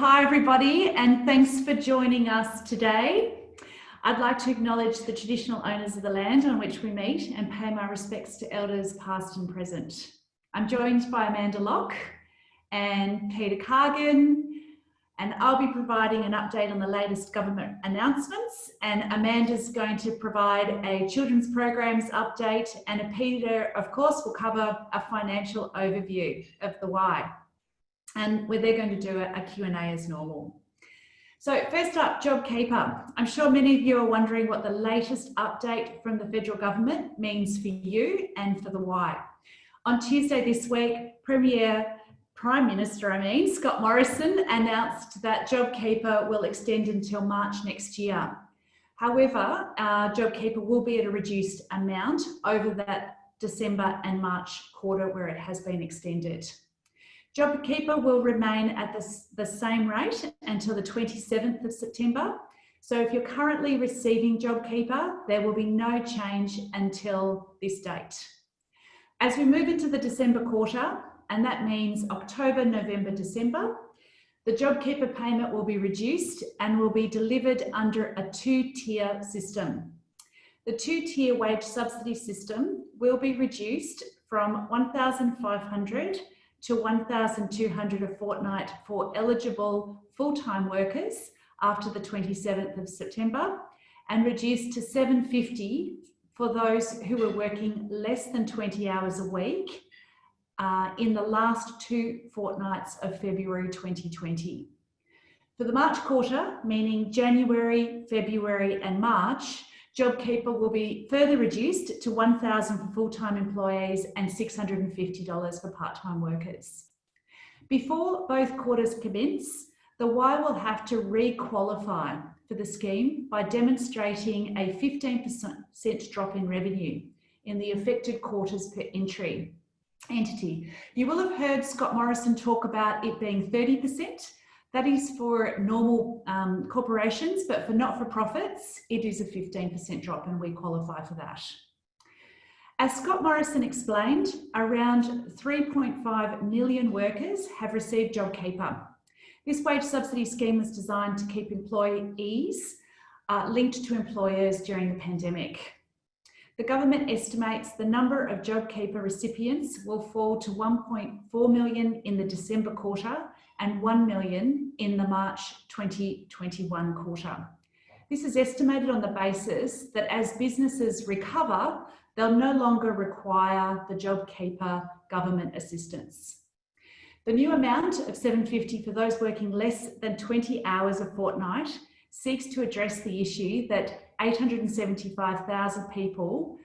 hi everybody, and thanks for joining us today. I'd like to acknowledge the traditional owners of the land on which we meet and pay my respects to elders past and present. I'm joined by Amanda Locke and Peter Cargan, and I'll be providing an update on the latest government announcements, and Amanda's going to provide a children's programs update, and Peter, of course, will cover a financial overview of the Y. And they're going to do a Q&A as normal. So first up, JobKeeper. I'm sure many of you are wondering what the latest update from the federal government means for you and for the Y. On Tuesday this week, Prime Minister Scott Morrison announced that JobKeeper will extend until March next year. However, JobKeeper will be at a reduced amount over that December and March quarter where it has been extended. JobKeeper will remain at the same rate until the 27th of September. So if you're currently receiving JobKeeper, there will be no change until this date. As we move into the December quarter, and that means October, November, December, the JobKeeper payment will be reduced and will be delivered under a two-tier system. The two-tier wage subsidy system will be reduced from $1,500 to $1,200 a fortnight for eligible full-time workers after the 27th of September, and reduced to $750 for those who are working less than 20 hours a week in the last two fortnights of February 2020. For the March quarter, meaning January, February and March, JobKeeper will be further reduced to $1,000 for full-time employees and $650 for part-time workers. Before both quarters commence, the Y will have to re-qualify for the scheme by demonstrating a 15% drop in revenue in the affected quarters per entity. You will have heard Scott Morrison talk about it being 30%. That is for normal corporations, but for not-for-profits, it is a 15% drop and we qualify for that. As Scott Morrison explained, around 3.5 million workers have received JobKeeper. This wage subsidy scheme was designed to keep employees linked to employers during the pandemic. The government estimates the number of JobKeeper recipients will fall to 1.4 million in the December quarter and 1 million in the March 2021 quarter. This is estimated on the basis that as businesses recover, they'll no longer require the JobKeeper government assistance. The new amount of $750 for those working less than 20 hours a fortnight seeks to address the issue that 875,000 people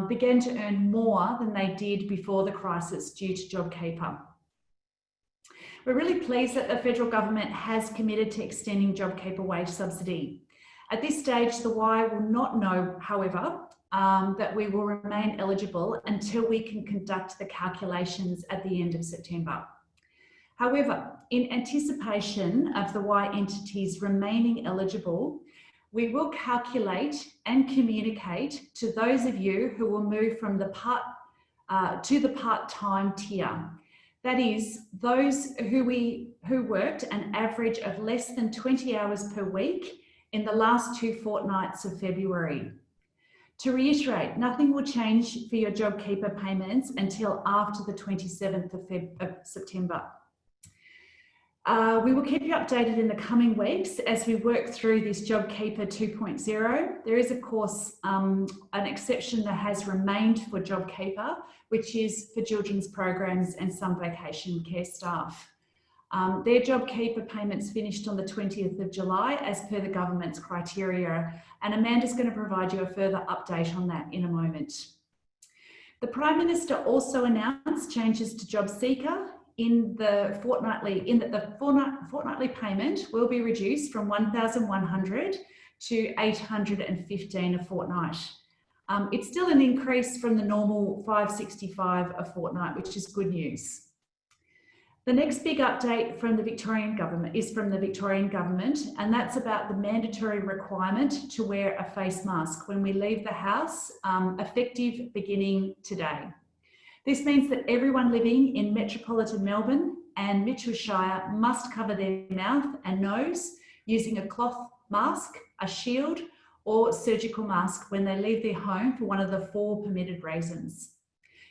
began to earn more than they did before the crisis due to JobKeeper. We're really pleased that the federal government has committed to extending JobKeeper wage subsidy. At this stage, the Y will not know, however, that we will remain eligible until we can conduct the calculations at the end of September. However, in anticipation of the Y entities remaining eligible, we will calculate and communicate to those of you who will move from the part-time tier. That is, those who worked an average of less than 20 hours per week in the last two fortnights of February. To reiterate, nothing will change for your JobKeeper payments until after the 27th of September. We will keep you updated in the coming weeks as we work through this JobKeeper 2.0. There is, of course, an exception that has remained for JobKeeper, which is for children's programs and some vacation care staff. Their JobKeeper payments finished on the 20th of July as per the government's criteria, and Amanda's going to provide you a further update on that in a moment. The Prime Minister also announced changes to JobSeeker in the fortnightly payment will be reduced from $1,100 to $815 a fortnight. It's still an increase from the normal $565 a fortnight, which is good news. The next big update from the Victorian government is from the Victorian government, and that's about the mandatory requirement to wear a face mask when we leave the house, effective beginning today. This means that everyone living in metropolitan Melbourne and Mitchell Shire must cover their mouth and nose using a cloth mask, a shield, or surgical mask when they leave their home for one of the 4 permitted reasons.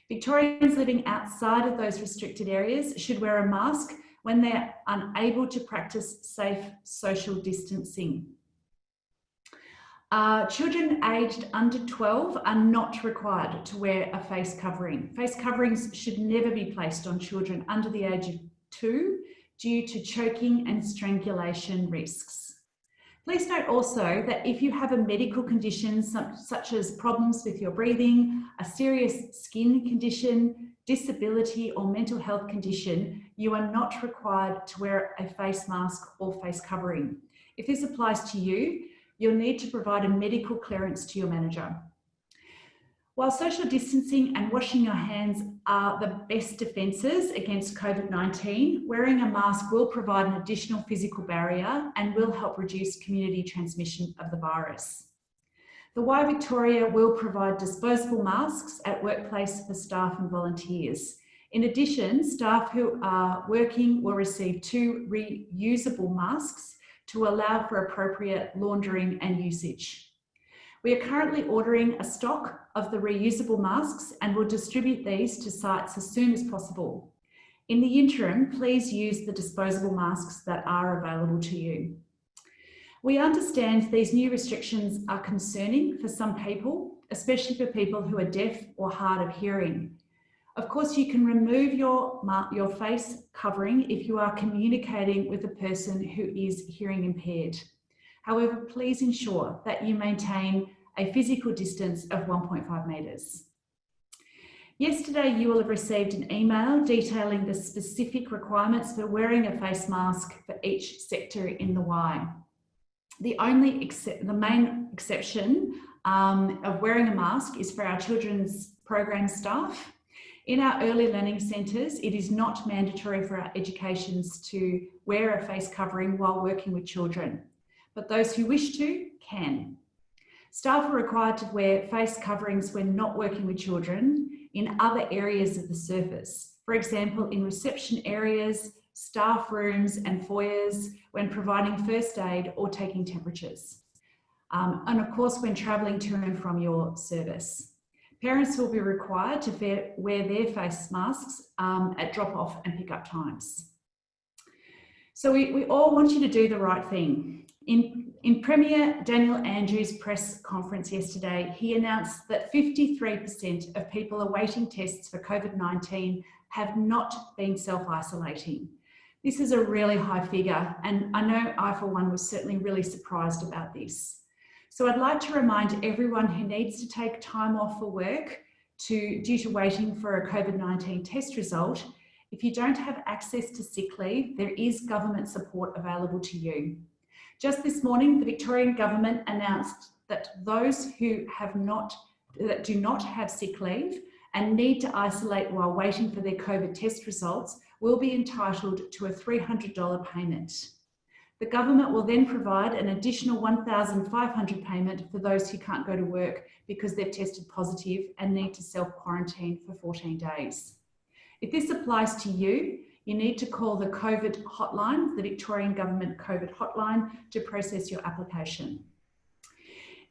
Victorians living outside of those restricted areas should wear a mask when they're unable to practice safe social distancing. Children aged under 12 are not required to wear a face covering. Face coverings should never be placed on children under the age of 2 due to choking and strangulation risks. Please note also that if you have a medical condition such as problems with your breathing, a serious skin condition, disability or mental health condition, you are not required to wear a face mask or face covering. If this applies to you, you'll need to provide a medical clearance to your manager. While social distancing and washing your hands are the best defences against COVID-19, wearing a mask will provide an additional physical barrier and will help reduce community transmission of the virus. The Y Victoria will provide disposable masks at workplace for staff and volunteers. In addition, staff who are working will receive 2 reusable masks to allow for appropriate laundering and usage. We are currently ordering a stock of the reusable masks and will distribute these to sites as soon as possible. In the interim, please use the disposable masks that are available to you. We understand these new restrictions are concerning for some people, especially for people who are deaf or hard of hearing. Of course, you can remove your face covering if you are communicating with a person who is hearing impaired. However, please ensure that you maintain a physical distance of 1.5 metres. Yesterday, you will have received an email detailing the specific requirements for wearing a face mask for each sector in the Y. The main exception of wearing a mask is for our children's program staff. In our early learning centres, it is not mandatory for our educations to wear a face covering while working with children, but those who wish to can. Staff are required to wear face coverings when not working with children in other areas of the service. For example, in reception areas, staff rooms and foyers, when providing first aid or taking temperatures. And of course, when travelling to and from your service. Parents will be required to wear their face masks at drop-off and pick-up times. So we all want you to do the right thing. In Premier Daniel Andrews' press conference yesterday, he announced that 53% of people awaiting tests for COVID-19 have not been self-isolating. This is a really high figure, and I know I, for one, was certainly really surprised about this. So I'd like to remind everyone who needs to take time off for work due to waiting for a COVID-19 test result, if you don't have access to sick leave, there is government support available to you. Just this morning, the Victorian Government announced that those who do not have sick leave and need to isolate while waiting for their COVID test results will be entitled to a $300 payment. The government will then provide an additional $1,500 payment for those who can't go to work because they've tested positive and need to self-quarantine for 14 days. If this applies to you, you need to call the COVID hotline, the Victorian Government COVID hotline, to process your application.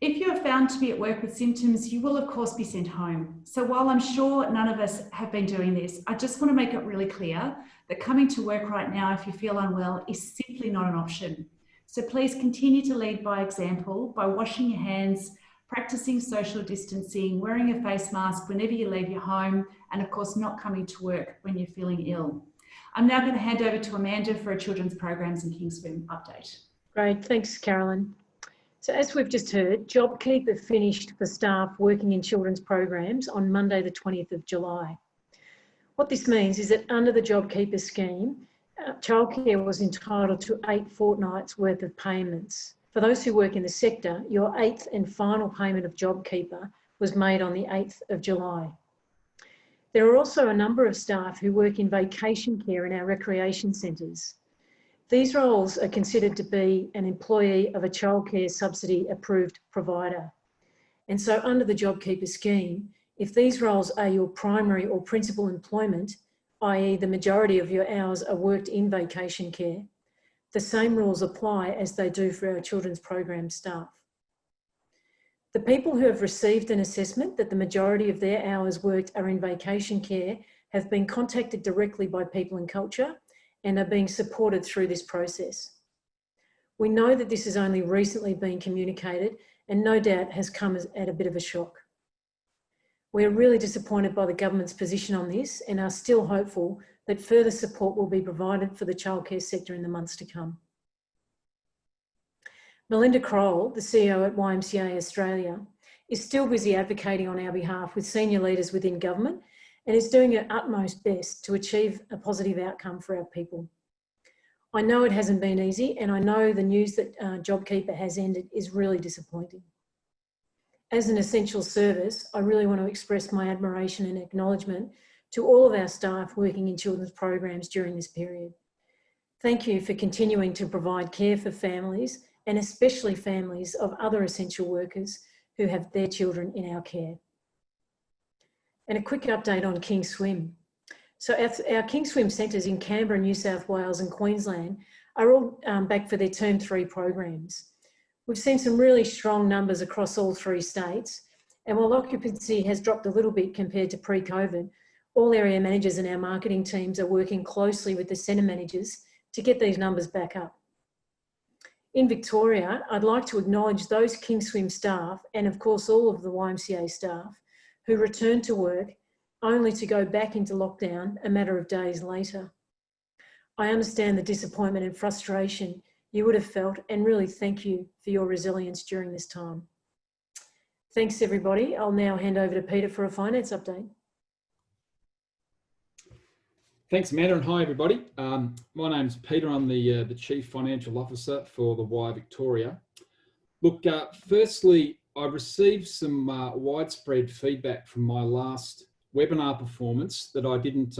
If you are found to be at work with symptoms, you will of course be sent home. So while I'm sure none of us have been doing this, I just want to make it really clear that coming to work right now if you feel unwell is simply not an option. So please continue to lead by example by washing your hands, practicing social distancing, wearing a face mask whenever you leave your home, and of course not coming to work when you're feeling ill. I'm now going to hand over to Amanda for a Children's Programs and Kingswim update. Great, thanks Carolyn. So as we've just heard, JobKeeper finished for staff working in children's programs on Monday the 20th of July. What this means is that under the JobKeeper scheme, childcare was entitled to 8 fortnights worth of payments. For those who work in the sector, your 8th and final payment of JobKeeper was made on the 8th of July. There are also a number of staff who work in vacation care in our recreation centres. These roles are considered to be an employee of a childcare subsidy approved provider. And so under the JobKeeper scheme, if these roles are your primary or principal employment, i.e. the majority of your hours are worked in vacation care, the same rules apply as they do for our children's program staff. The people who have received an assessment that the majority of their hours worked are in vacation care have been contacted directly by People and Culture and are being supported through this process. We know that this has only recently been communicated and no doubt has come at a bit of a shock. We are really disappointed by the government's position on this and are still hopeful that further support will be provided for the childcare sector in the months to come. Melinda Kroll, the CEO at YMCA Australia, is still busy advocating on our behalf with senior leaders within government and is doing her utmost best to achieve a positive outcome for our people. I know it hasn't been easy, and I know the news that JobKeeper has ended is really disappointing. As an essential service, I really want to express my admiration and acknowledgement to all of our staff working in children's programs during this period. Thank you for continuing to provide care for families, and especially families of other essential workers who have their children in our care. And a quick update on King Swim. So our King Swim centres in Canberra, New South Wales and Queensland are all back for their Term 3 programs. We've seen some really strong numbers across all 3 states, and while occupancy has dropped a little bit compared to pre-COVID, all area managers and our marketing teams are working closely with the centre managers to get these numbers back up. In Victoria, I'd like to acknowledge those King Swim staff and of course all of the YMCA staff who returned to work only to go back into lockdown a matter of days later. I understand the disappointment and frustration you would have felt, and really thank you for your resilience during this time. Thanks everybody. I'll now hand over to Peter for a finance update. Thanks, Amanda, and hi everybody. My name's Peter. I'm the Chief Financial Officer for the Y Victoria. Look, firstly, I received some widespread feedback from my last webinar performance that I didn't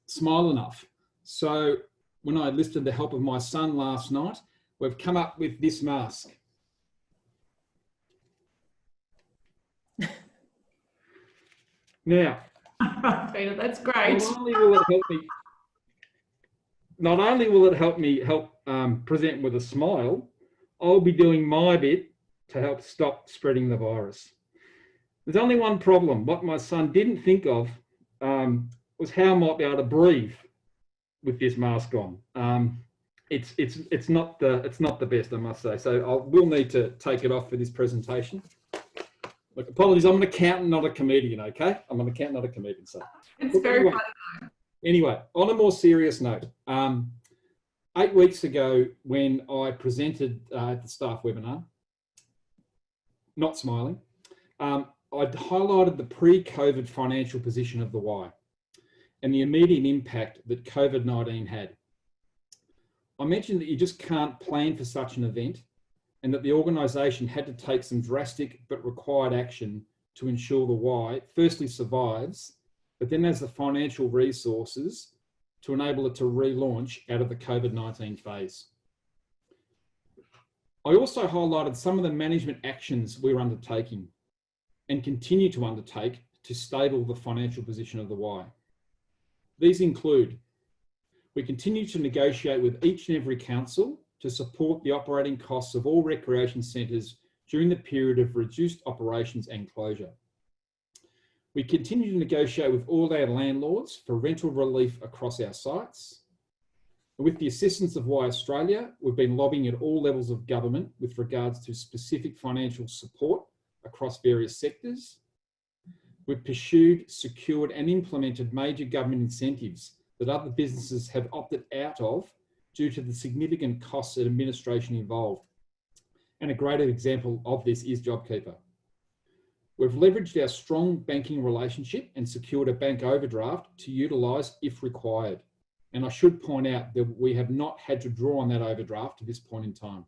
smile enough. So when I enlisted the help of my son last night, we've come up with this mask. Now, Peter, that's great. Not only will it help me present with a smile, I'll be doing my bit to help stop spreading the virus. There's only one problem. What my son didn't think of was how I might be able to breathe with this mask on. It's not the best, I must say. So I will need to take it off for this presentation. Look, apologies, I'm an accountant, not a comedian, okay? I'm an accountant, not a comedian. So it's very funny. Anyway, on a more serious note, 8 weeks ago when I presented at the staff webinar, not smiling, I'd highlighted the pre-COVID financial position of the Y and the immediate impact that COVID-19 had. I mentioned that you just can't plan for such an event and that the organisation had to take some drastic but required action to ensure the Y firstly survives, but then has the financial resources to enable it to relaunch out of the COVID-19 phase. I also highlighted some of the management actions we were undertaking and continue to undertake to stable the financial position of the Y. These include, we continue to negotiate with each and every council to support the operating costs of all recreation centres during the period of reduced operations and closure. We continue to negotiate with all our landlords for rental relief across our sites. With the assistance of Y Australia, we've been lobbying at all levels of government with regards to specific financial support across various sectors. We've pursued, secured and implemented major government incentives that other businesses have opted out of due to the significant costs and administration involved. And a great example of this is JobKeeper. We've leveraged our strong banking relationship and secured a bank overdraft to utilise if required. And I should point out that we have not had to draw on that overdraft to this point in time.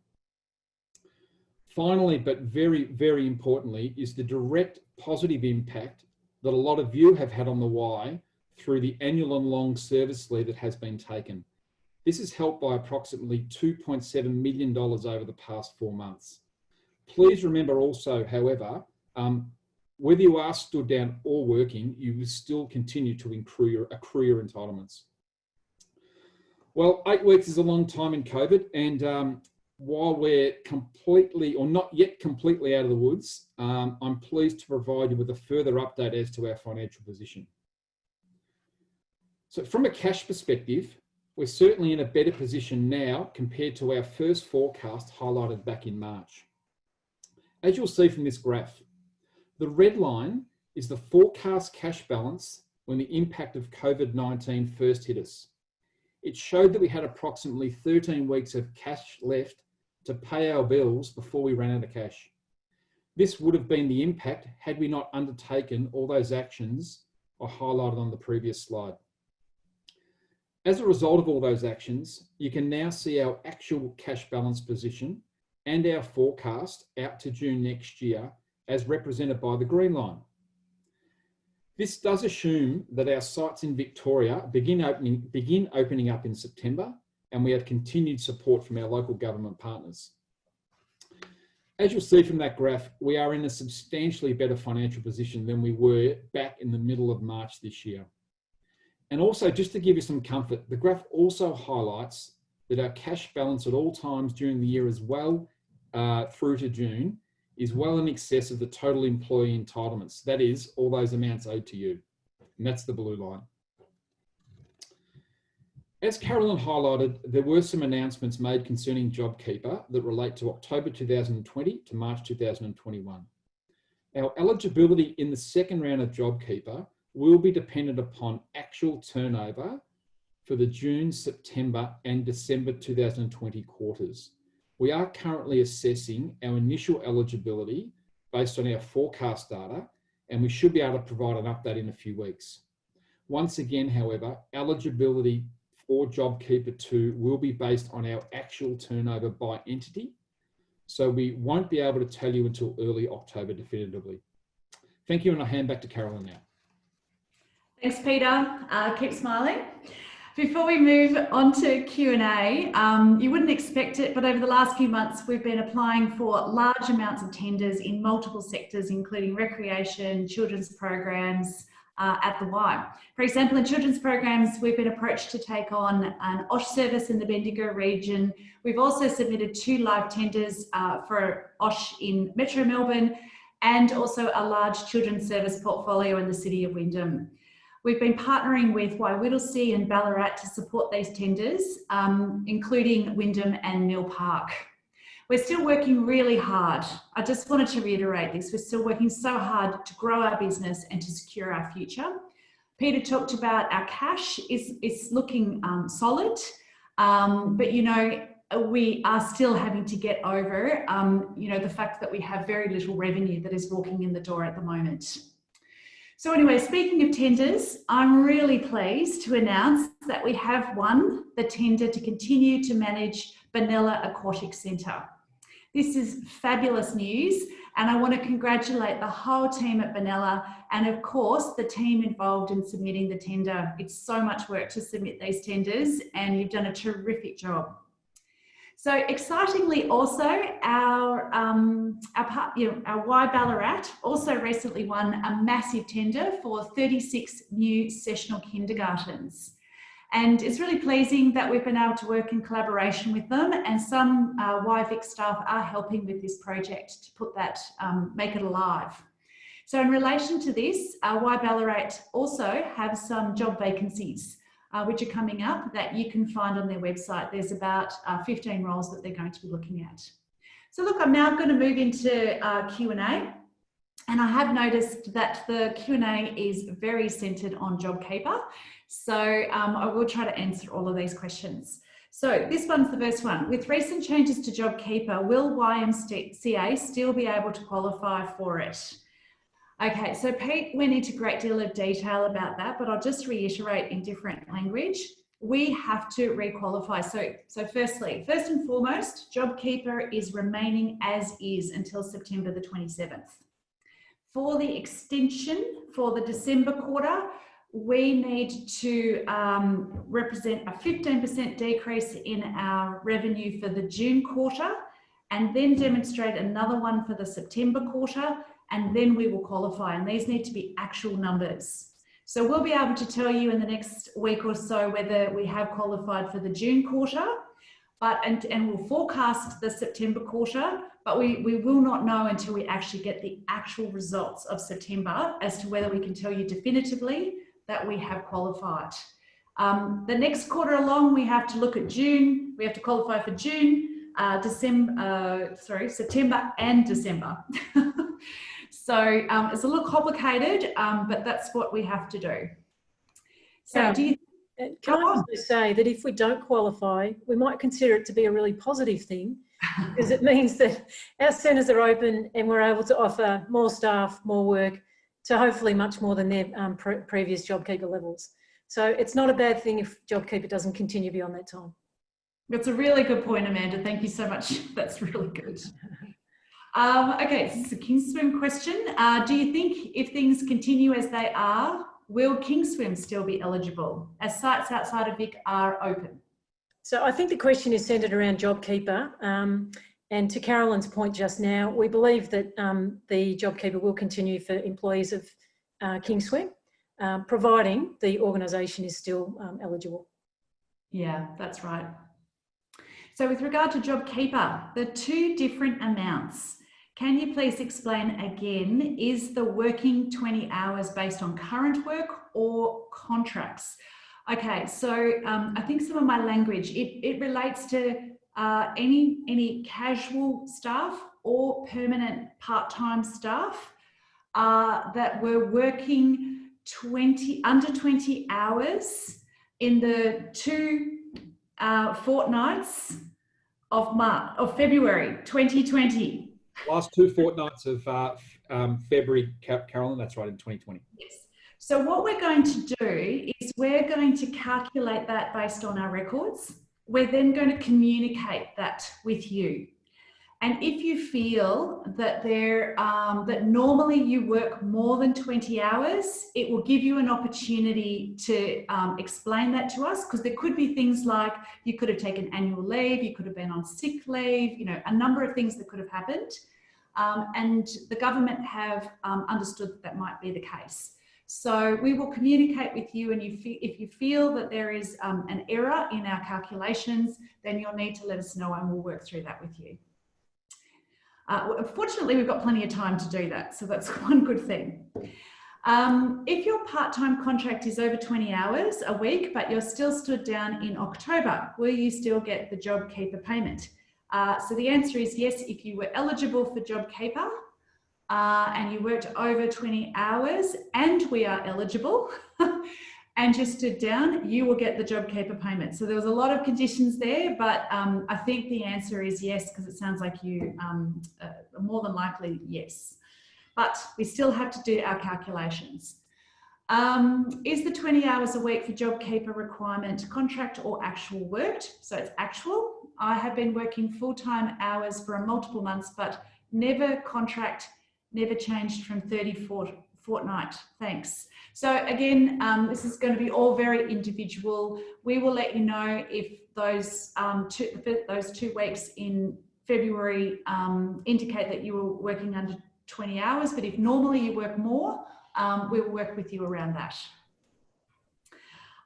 Finally, but very, very importantly, is the direct positive impact that a lot of you have had on the Y through the annual and long service leave that has been taken. This is helped by approximately $2.7 million over the past 4 months. Please remember also, however, whether you are stood down or working, you will still continue to accrue your entitlements. Well, 8 weeks is a long time in COVID, and while we're completely or not yet completely out of the woods, I'm pleased to provide you with a further update as to our financial position. So from a cash perspective, we're certainly in a better position now compared to our first forecast highlighted back in March. As you'll see from this graph, the red line is the forecast cash balance when the impact of COVID-19 first hit us. It showed that we had approximately 13 weeks of cash left to pay our bills before we ran out of cash. This would have been the impact had we not undertaken all those actions I highlighted on the previous slide. As a result of all those actions, you can now see our actual cash balance position and our forecast out to June next year as represented by the green line. This does assume that our sites in Victoria begin opening up in September, and we have continued support from our local government partners. As you'll see from that graph, we are in a substantially better financial position than we were back in the middle of March this year. And also, just to give you some comfort, the graph also highlights that our cash balance at all times during the year as well through to June is well in excess of the total employee entitlements. That is, all those amounts owed to you. And that's the blue line. As Carolyn highlighted, there were some announcements made concerning JobKeeper that relate to October 2020 to March 2021. Our eligibility in the second round of JobKeeper will be dependent upon actual turnover for the June, September and December 2020 quarters. We are currently assessing our initial eligibility based on our forecast data, and we should be able to provide an update in a few weeks. Once again, however, eligibility for JobKeeper 2 will be based on our actual turnover by entity, so we won't be able to tell you until early October definitively. Thank you, and I'll hand back to Carolyn now. Thanks, Peter. Keep smiling. Before we move on to Q&A, you wouldn't expect it, but over the last few months, we've been applying for large amounts of tenders in multiple sectors, including recreation, children's programs at the Y. For example, in children's programs, we've been approached to take on an OSH service in the Bendigo region. We've also submitted 2 live tenders for OSH in Metro Melbourne and also a large children's service portfolio in the city of Wyndham. We've been partnering with YMCA and Ballarat to support these tenders, including Wyndham and Mill Park. We're still working really hard. I just wanted to reiterate this. We're still working so hard to grow our business and to secure our future. Peter talked about our cash is looking solid, but you know, we are still having to get over you know, the fact that we have very little revenue that is walking in the door at the moment. So anyway, speaking of tenders, I'm really pleased to announce that we have won the tender to continue to manage Benalla Aquatic Centre. This is fabulous news, and I want to congratulate the whole team at Benalla and of course the team involved in submitting the tender. It's so much work to submit these tenders and you've done a terrific job. So excitingly also, our Y Ballarat also recently won a massive tender for 36 new sessional kindergartens. And it's really pleasing that we've been able to work in collaboration with them, and some YVIC staff are helping with this project to put that, make it alive. So in relation to this, Y Ballarat also have some job vacancies which are coming up that you can find on their website. There's about 15 roles that they're going to be looking at. So look, I'm now going to move into Q&A, and I have noticed that the Q&A is very centred on JobKeeper. So I will try to answer all of these questions. So this one's the first one. With recent changes to JobKeeper, will YMCA still be able to qualify for it? Okay, so Pete went into a great deal of detail about that, but I'll just reiterate in different language. We have to requalify. So firstly, first and foremost, JobKeeper is remaining as is until September the 27th. For the extension for the December quarter, we need to represent a 15% decrease in our revenue for the June quarter, and then demonstrate another one for the September quarter, and then we will qualify. And these need to be actual numbers. So we'll be able to tell you in the next week or so whether we have qualified for the June quarter, and we'll forecast the September quarter, but we will not know until we actually get the actual results of September as to whether we can tell you definitively that we have qualified. The next quarter along, we have to look at June. We have to qualify for June, September and December. So it's a little complicated, but that's what we have to do. So do you... Can I also say that if we don't qualify, we might consider it to be a really positive thing, because it means that our centres are open and we're able to offer more staff, more work, to hopefully much more than their previous JobKeeper levels. So it's not a bad thing if JobKeeper doesn't continue beyond that time. That's a really good point, Amanda. Thank you so much. That's really good. Okay, this is a Kingswim question. Do you think if things continue as they are, will Kingswim still be eligible as sites outside of Vic are open? So I think the question is centred around JobKeeper. And to Carolyn's point just now, we believe that the JobKeeper will continue for employees of Kingswim, providing the organisation is still eligible. Yeah, that's right. So with regard to JobKeeper, the two different amounts, can you please explain again, is the working 20 hours based on current work or contracts? Okay, so I think some of my language, it relates to any casual staff or permanent part-time staff that were working under 20 hours in the two fortnights of February 2020. Last two fortnights of February, Carolyn, that's right, in 2020. Yes. So what we're going to do is we're going to calculate that based on our records. We're then going to communicate that with you. And if you feel that that normally you work more than 20 hours, it will give you an opportunity to explain that to us, because there could be things like you could have taken annual leave, you could have been on sick leave, you know, a number of things that could have happened. And the government have understood that might be the case. So we will communicate with you, and if you feel that there is an error in our calculations, then you'll need to let us know and we'll work through that with you. Fortunately, we've got plenty of time to do that, so that's one good thing. If your part-time contract is over 20 hours a week, but you're still stood down in October, will you still get the JobKeeper payment? So the answer is yes, if you were eligible for JobKeeper and you worked over 20 hours and we are eligible and you stood down, you will get the JobKeeper payment. So there was a lot of conditions there, but I think the answer is yes, because it sounds like you more than likely yes. But we still have to do our calculations. Is the 20 hours a week for JobKeeper requirement contract or actual worked? So it's actual. I have been working full-time hours for multiple months, but never contract, never changed from 34 fortnight. Thanks. So again, this is going to be all very individual. We will let you know if those 2 weeks in February indicate that you were working under 20 hours, but if normally you work more, we will work with you around that.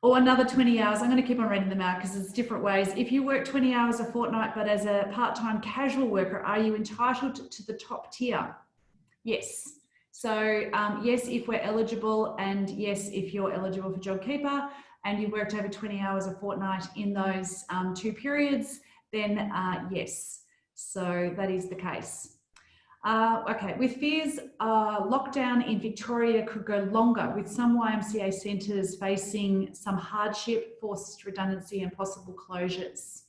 Or another 20 hours, I'm going to keep on reading them out because there's different ways. If you work 20 hours a fortnight, but as a part-time casual worker, are you entitled to the top tier? Yes. So yes, if we're eligible, and yes, if you're eligible for JobKeeper and you worked over 20 hours a fortnight in those 2 periods, then yes. So that is the case. Okay, with fears, lockdown in Victoria could go longer, with some YMCA centres facing some hardship, forced redundancy and possible closures.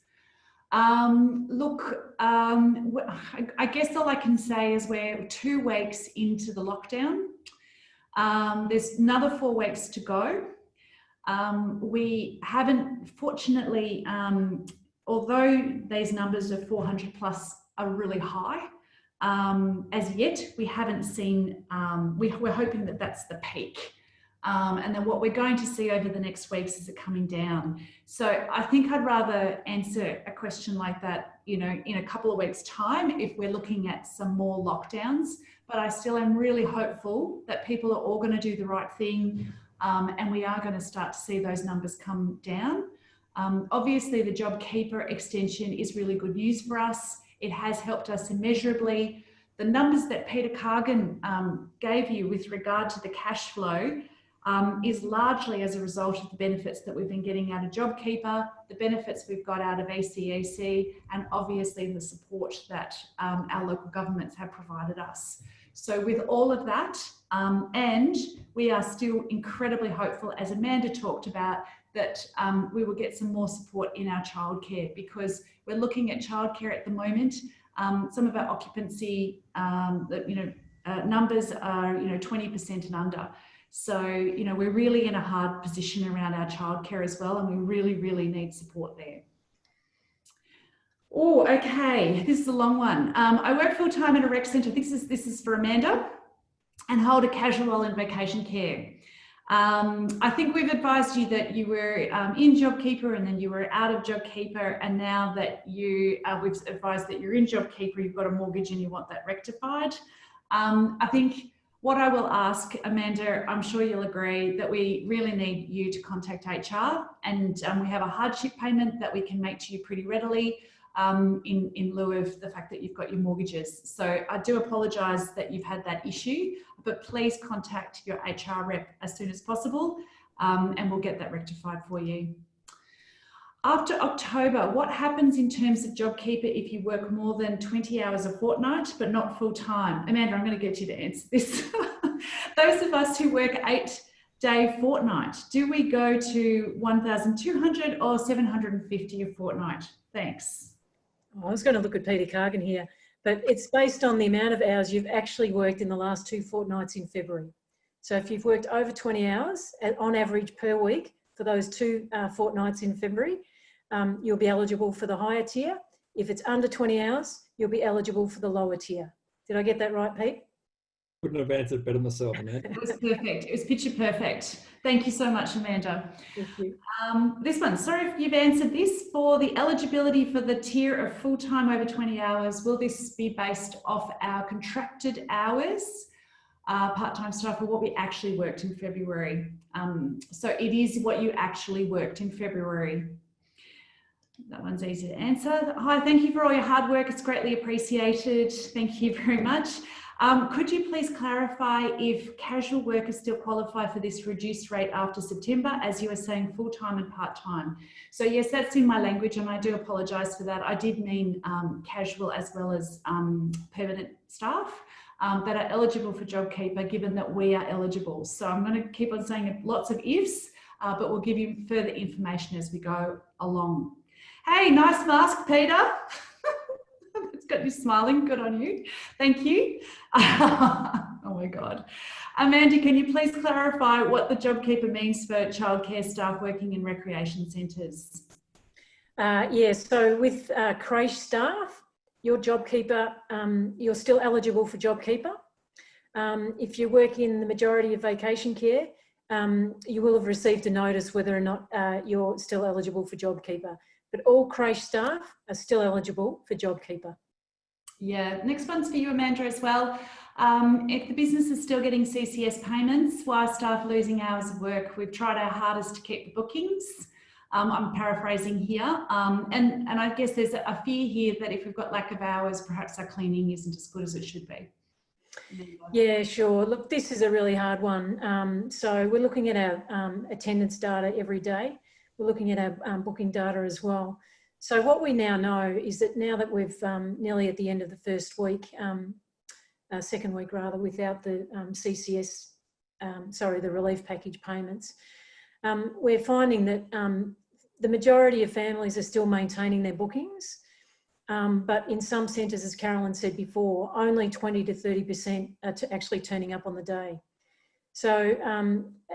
Look, I guess all I can say is we're 2 weeks into the lockdown. There's another 4 weeks to go. We haven't, fortunately, although these numbers of 400 plus are really high, as yet we haven't seen, we're hoping that that's the peak. And then what we're going to see over the next weeks is it coming down. So I think I'd rather answer a question like that, you know, in a couple of weeks' time if we're looking at some more lockdowns. But I still am really hopeful that people are all going to do the right thing, and we are going to start to see those numbers come down. Obviously, the JobKeeper extension is really good news for us. It has helped us immeasurably. The numbers that Peter Cargan gave you with regard to the cash flow is largely as a result of the benefits that we've been getting out of JobKeeper, the benefits we've got out of ECEC, and obviously the support that our local governments have provided us. So with all of that, and we are still incredibly hopeful, as Amanda talked about, that we will get some more support in our childcare, because we're looking at childcare at the moment. Some of our occupancy numbers are 20% and under. So, we're really in a hard position around our childcare as well, and we really, really need support there. Oh, okay, this is a long one. I work full-time at a rec centre. This is for Amanda, and hold a casual role in vacation care. I think we've advised you that you were in JobKeeper and then you were out of JobKeeper, and now that we've advised that you're in JobKeeper, you've got a mortgage and you want that rectified. I think what I will ask, Amanda, I'm sure you'll agree that we really need you to contact HR, and we have a hardship payment that we can make to you pretty readily in lieu of the fact that you've got your mortgages. So I do apologise that you've had that issue, but please contact your HR rep as soon as possible, and we'll get that rectified for you. After October, what happens in terms of JobKeeper if you work more than 20 hours a fortnight, but not full time? Amanda, I'm going to get you to answer this. Those of us who work 8-day fortnight, do we go to 1,200 or 750 a fortnight? Thanks. I was going to look at Peter Cargan here, but it's based on the amount of hours you've actually worked in the last 2 fortnights in February. So if you've worked over 20 hours on average per week for those 2 fortnights in February, you'll be eligible for the higher tier. If it's under 20 hours, you'll be eligible for the lower tier. Did I get that right, Pete? Couldn't have answered better myself, Amanda. It was perfect. It was picture perfect. Thank you so much, Amanda. Thank you. This one, sorry if you've answered this. For the eligibility for the tier of full-time over 20 hours, will this be based off our contracted hours, part-time staff, or what we actually worked in February? So it is what you actually worked in February. That one's easy to answer. Hi, thank you for all your hard work. It's greatly appreciated. Thank you very much. Could you please clarify if casual workers still qualify for this reduced rate after September, as you were saying full-time and part-time? So yes, that's in my language, and I do apologise for that. I did mean casual as well as permanent staff that are eligible for JobKeeper, given that we are eligible. So I'm going to keep on saying lots of ifs, but we'll give you further information as we go along. Hey, nice mask, Peter. It's got you smiling. Good on you. Thank you. Oh my God. Amanda, can you please clarify what the JobKeeper means for childcare staff working in recreation centres? Yes, so with creche staff, your JobKeeper, you're still eligible for JobKeeper. If you work in the majority of vacation care, you will have received a notice whether or not you're still eligible for JobKeeper. But all creche staff are still eligible for JobKeeper. Yeah, next one's for you, Amanda, as well. If the business is still getting CCS payments, why are staff losing hours of work? We've tried our hardest to keep the bookings. I'm paraphrasing here. And I guess there's a fear here that if we've got lack of hours, perhaps our cleaning isn't as good as it should be. Yeah, sure. Look, this is a really hard one. So we're looking at our attendance data every day. We're looking at our booking data as well. So what we now know is that now that we've nearly at the end of the first week, second week rather, without the CCS, the relief package payments, we're finding that the majority of families are still maintaining their bookings. But in some centres, as Carolyn said before, only 20 to 30% are actually turning up on the day. So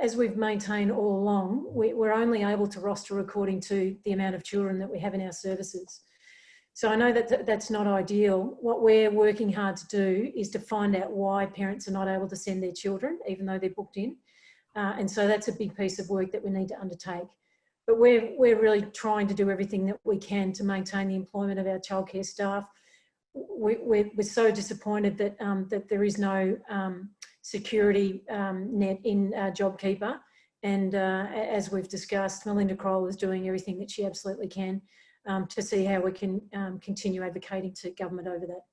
as we've maintained all along, we're only able to roster according to the amount of children that we have in our services. So I know that that's not ideal. What we're working hard to do is to find out why parents are not able to send their children, even though they're booked in. And so that's a big piece of work that we need to undertake. But we're really trying to do everything that we can to maintain the employment of our childcare staff. We're so disappointed that that there is no security net in JobKeeper. And as we've discussed, Melinda Kroll is doing everything that she absolutely can to see how we can continue advocating to government over that.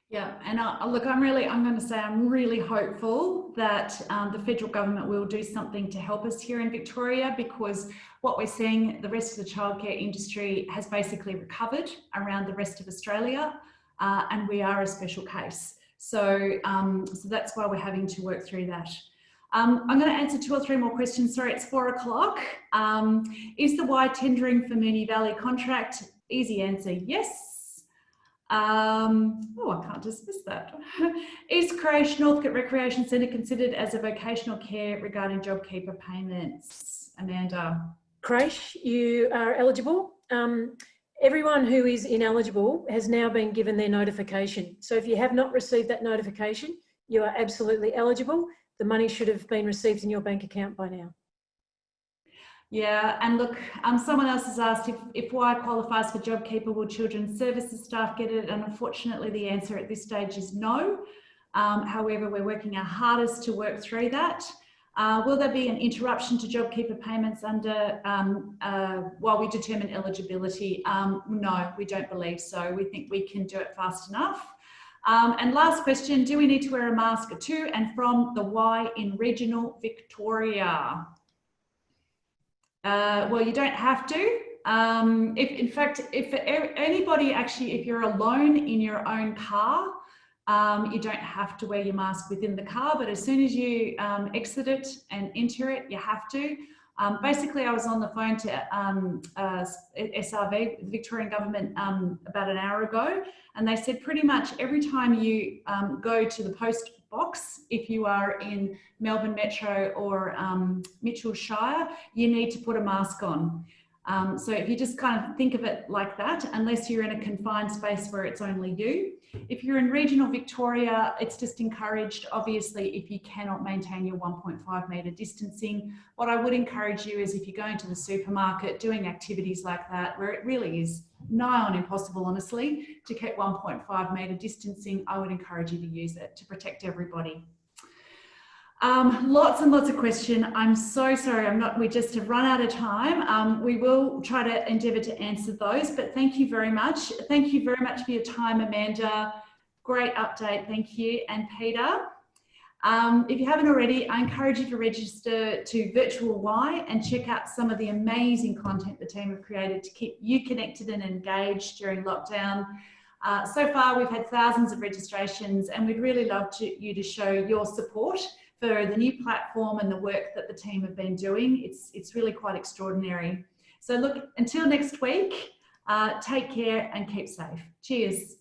Yeah, and look, I'm going to say I'm really hopeful that the federal government will do something to help us here in Victoria, because what we're seeing, the rest of the childcare industry has basically recovered around the rest of Australia, and we are a special case. So, so that's why we're having to work through that. I'm going to answer 2 or 3 more questions. Sorry, it's 4 o'clock. Is the Y tendering for Moonee Valley contract? Easy answer, yes. Oh, I can't dismiss that. Is Croatia Northcote Recreation Centre considered as a vocational care regarding JobKeeper payments? Amanda. Croatia, you are eligible. Everyone who is ineligible has now been given their notification. So if you have not received that notification, you are absolutely eligible. The money should have been received in your bank account by now. Yeah, and look, someone else has asked if Y qualifies for JobKeeper, will children's services staff get it? And unfortunately, the answer at this stage is no. However, we're working our hardest to work through that. Will there be an interruption to JobKeeper payments under while we determine eligibility? No, we don't believe so. We think we can do it fast enough. And last question, do we need to wear a mask to and from the Y in regional Victoria? Well, you don't have to. In fact, if anybody actually, if you're alone in your own car, you don't have to wear your mask within the car, but as soon as you exit it and enter it, you have to. Basically, I was on the phone to SRV, the Victorian Government, about an hour ago, and they said pretty much every time you go to the post box, if you are in Melbourne Metro or Mitchell Shire, you need to put a mask on. So if you just kind of think of it like that, unless you're in a confined space where it's only you. If you're in regional Victoria, it's just encouraged, obviously, if you cannot maintain your 1.5 metre distancing. What I would encourage you is if you're going to the supermarket, doing activities like that, where it really is nigh on impossible, honestly, to keep 1.5 metre distancing, I would encourage you to use it to protect everybody. Lots and lots of questions. I'm so sorry, we just have run out of time. We will try to endeavour to answer those, but thank you very much. Thank you very much for your time, Amanda. Great update, thank you. And Peter, if you haven't already, I encourage you to register to Virtual Y and check out some of the amazing content the team have created to keep you connected and engaged during lockdown. So far, we've had thousands of registrations, and we'd really love you to show your support for the new platform and the work that the team have been doing. It's really quite extraordinary. So look, until next week, take care and keep safe. Cheers.